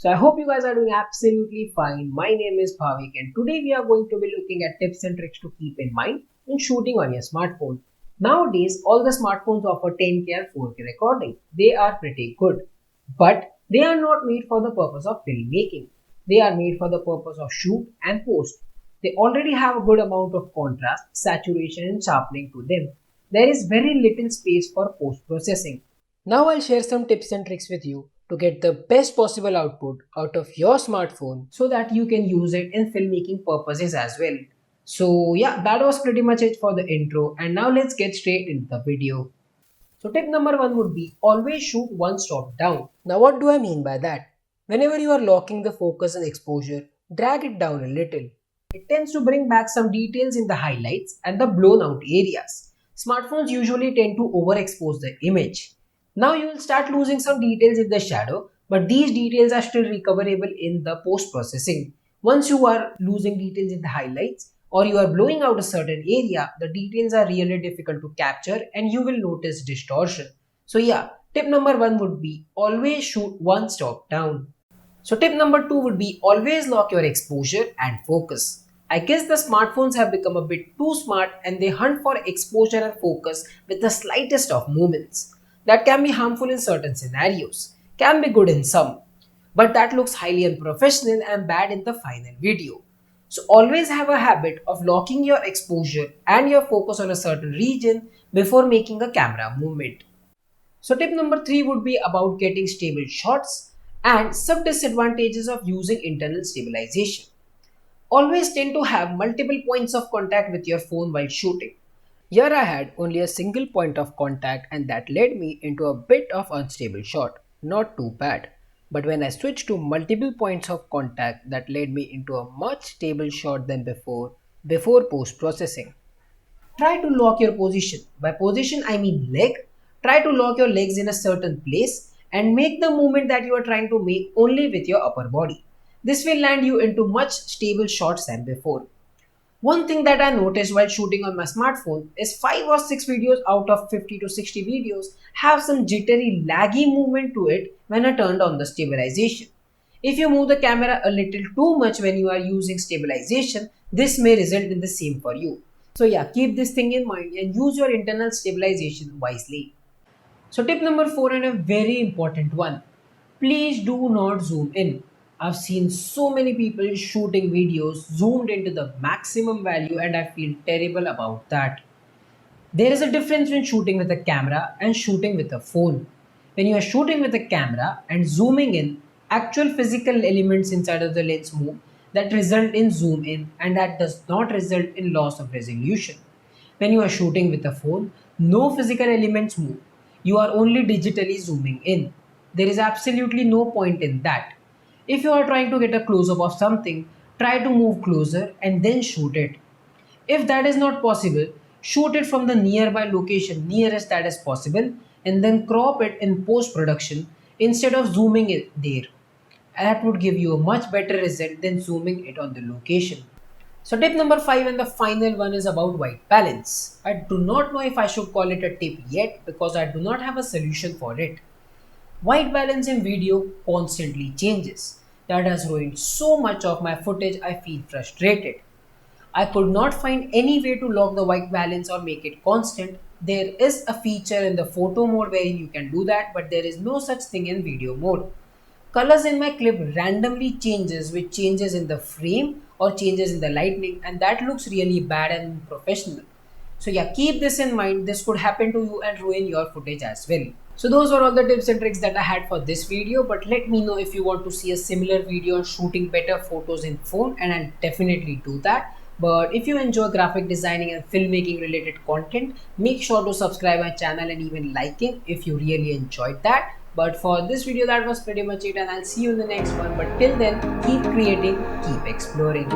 So I hope you guys are doing absolutely fine. My name is Bhavik and today we are going to be looking at tips and tricks to keep in mind when shooting on your smartphone. Nowadays, all the smartphones offer 10K and 4K recording. They are pretty good, but they are not made for the purpose of filmmaking. They are made for the purpose of shoot and post. They already have a good amount of contrast, saturation and sharpening to them. There is very little space for post processing. Now I'll share some tips and tricks with you to get the best possible output out of your smartphone so that you can use it in filmmaking purposes as well. So yeah, that was pretty much it for the intro and now let's get straight into the video. So tip number 1 would be always shoot one stop down. Now what do I mean by that? Whenever you are locking the focus and exposure, drag it down a little. It tends to bring back some details in the highlights and the blown out areas. Smartphones usually tend to overexpose the image. Now you will start losing some details in the shadow, but these details are still recoverable in the post processing. Once you are losing details in the highlights or you are blowing out a certain area, the details are really difficult to capture and you will notice distortion. So yeah, tip number 1 would be always shoot one stop down. So tip number 2 would be always lock your exposure and focus. I guess the smartphones have become a bit too smart and they hunt for exposure and focus with the slightest of movements. That can be harmful in certain scenarios, can be good in some, but that looks highly unprofessional and bad in the final video. So always have a habit of locking your exposure and your focus on a certain region before making a camera movement. So tip number 3 would be about getting stable shots and some disadvantages of using internal stabilization. Always tend to have multiple points of contact with your phone while shooting. Here I had only a single point of contact and that led me into a bit of unstable shot. Not too bad. But when I switched to multiple points of contact, that led me into a much stable shot than before post processing. Try to lock your position. By position I mean leg. Try to lock your legs in a certain place and make the movement that you are trying to make only with your upper body. This will land you into much stable shots than before. One thing that I noticed while shooting on my smartphone is 5 or 6 videos out of 50 to 60 videos have some jittery laggy movement to it when I turned on the stabilization. If you move the camera a little too much when you are using stabilization, this may result in the same for you. So yeah, keep this thing in mind and use your internal stabilization wisely. So tip number 4 and a very important one. Please do not zoom in. I've seen so many people shooting videos zoomed into the maximum value and I feel terrible about that. There is a difference when shooting with a camera and shooting with a phone. When you are shooting with a camera and zooming in, actual physical elements inside of the lens move that result in zoom in and that does not result in loss of resolution. When you are shooting with a phone, no physical elements move. You are only digitally zooming in. There is absolutely no point in that. If you are trying to get a close up of something, try to move closer and then shoot it. If that is not possible, shoot it from the nearby location nearest that is possible and then crop it in post production instead of zooming it there. That would give you a much better result than zooming it on the location. So tip number 5 and the final one is about white balance. I do not know if I should call it a tip yet because I do not have a solution for it. White balance in video constantly changes. That has ruined so much of my footage I feel frustrated. I could not find any way to lock the white balance or make it constant. There is a feature in the photo mode wherein you can do that, but there is no such thing in video mode. Colors in my clip randomly changes with changes in the frame or changes in the lighting and that looks really bad and unprofessional. So yeah, keep this in mind. This could happen to you and ruin your footage as well. So those were all the tips and tricks that I had for this video, but let me know if you want to see a similar video on shooting better photos in phone and I'll definitely do that. But if you enjoy graphic designing and filmmaking related content, make sure to subscribe my channel and even liking if you really enjoyed that. But for this video, that was pretty much it and I'll see you in the next one. But till then, keep creating, keep exploring.